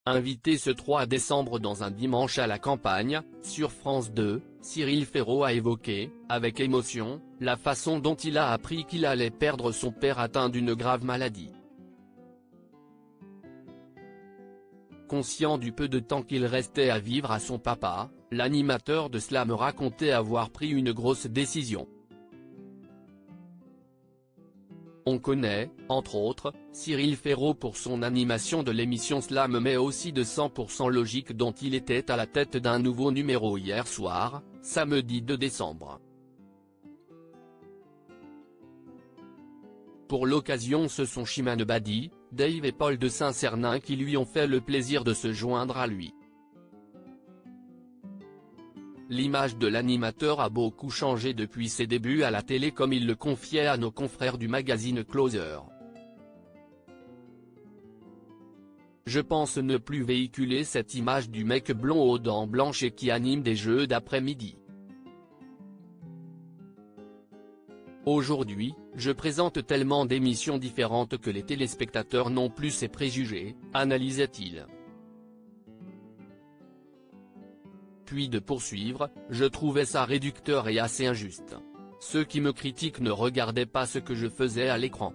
Invité ce 3 décembre dans un dimanche à la campagne, sur France 2, Cyril Ferraud a évoqué, avec émotion, la façon dont il a appris qu'il allait perdre son père atteint d'une grave maladie. Conscient du peu de temps qu'il restait à vivre à son papa, l'animateur de Slam racontait avoir pris une grosse décision. On connaît, entre autres, Cyril Ferraud pour son animation de l'émission Slam mais aussi de 100% Logique dont il était à la tête d'un nouveau numéro hier soir, samedi 2 décembre. Pour l'occasion ce sont Chimène Badi, Dave et Paul de Saint-Cernin qui lui ont fait le plaisir de se joindre à lui. L'image de l'animateur a beaucoup changé depuis ses débuts à la télé comme il le confiait à nos confrères du magazine Closer. Je pense ne plus véhiculer cette image du mec blond aux dents blanches et qui anime des jeux d'après-midi. Aujourd'hui, je présente tellement d'émissions différentes que les téléspectateurs n'ont plus ces préjugés, analysait-il. Puis de poursuivre, je trouvais ça réducteur et assez injuste. Ceux qui me critiquent ne regardaient pas ce que je faisais à l'écran.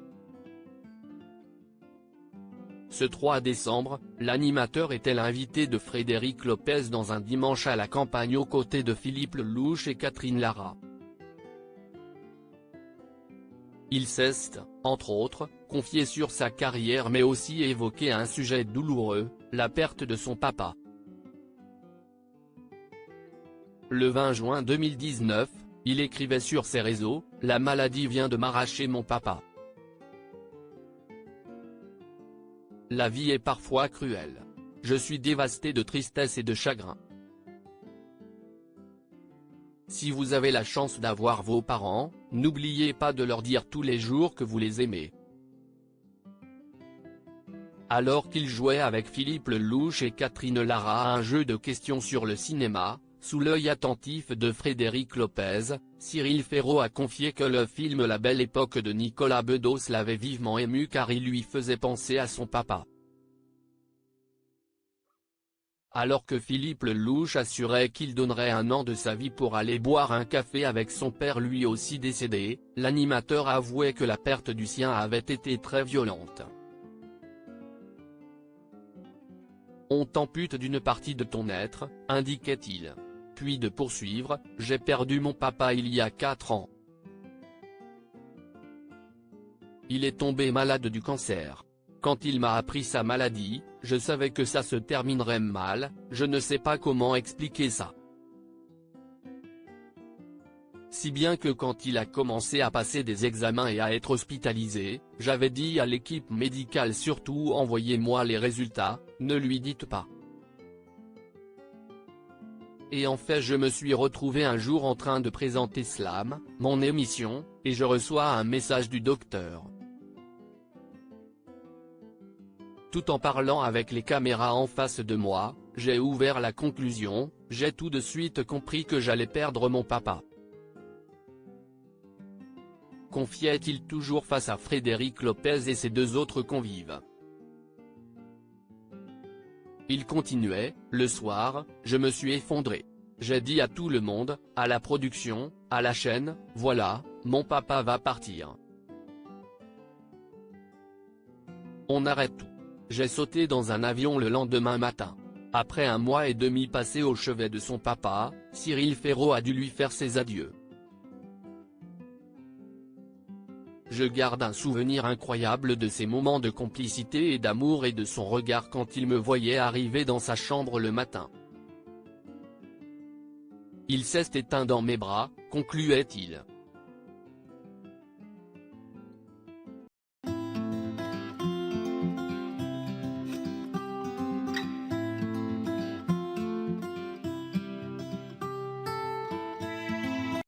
Ce 3 décembre, l'animateur était l'invité de Frédéric Lopez dans un dimanche à la campagne aux côtés de Philippe Lelouch et Catherine Lara. Il s'est, entre autres, confié sur sa carrière mais aussi évoqué un sujet douloureux, la perte de son papa. Le 20 juin 2019, il écrivait sur ses réseaux, « La maladie vient de m'arracher mon papa. La vie est parfois cruelle. Je suis dévasté de tristesse et de chagrin. Si vous avez la chance d'avoir vos parents, n'oubliez pas de leur dire tous les jours que vous les aimez. » Alors qu'il jouait avec Philippe Lelouch et Catherine Lara à un jeu de questions sur le cinéma, sous l'œil attentif de Frédéric Lopez, Cyril Ferraud a confié que le film La Belle Époque de Nicolas Bedos l'avait vivement ému car il lui faisait penser à son papa. Alors que Philippe Lelouch assurait qu'il donnerait 1 an de sa vie pour aller boire un café avec son père lui aussi décédé, l'animateur avouait que la perte du sien avait été très violente. On t'ampute d'une partie de ton être, indiquait-il. Puis de poursuivre, j'ai perdu mon papa il y a 4 ans. Il est tombé malade du cancer. Quand il m'a appris sa maladie, je savais que ça se terminerait mal, je ne sais pas comment expliquer ça. Si bien que quand il a commencé à passer des examens et à être hospitalisé, j'avais dit à l'équipe médicale surtout envoyez-moi les résultats, ne lui dites pas. Et en fait je me suis retrouvé un jour en train de présenter Slam, mon émission, et je reçois un message du docteur. Tout en parlant avec les caméras en face de moi, j'ai ouvert la conclusion, j'ai tout de suite compris que j'allais perdre mon papa. Confiait-il toujours face à Frédéric Lopez et ses 2 autres convives. Il continuait, le soir, je me suis effondré. J'ai dit à tout le monde, à la production, à la chaîne, voilà, mon papa va partir. On arrête tout. J'ai sauté dans un avion le lendemain matin. Après 1 mois et demi passé au chevet de son papa, Cyril Ferraud a dû lui faire ses adieux. Je garde un souvenir incroyable de ces moments de complicité et d'amour et de son regard quand il me voyait arriver dans sa chambre le matin. Il s'est éteint dans mes bras, concluait-il.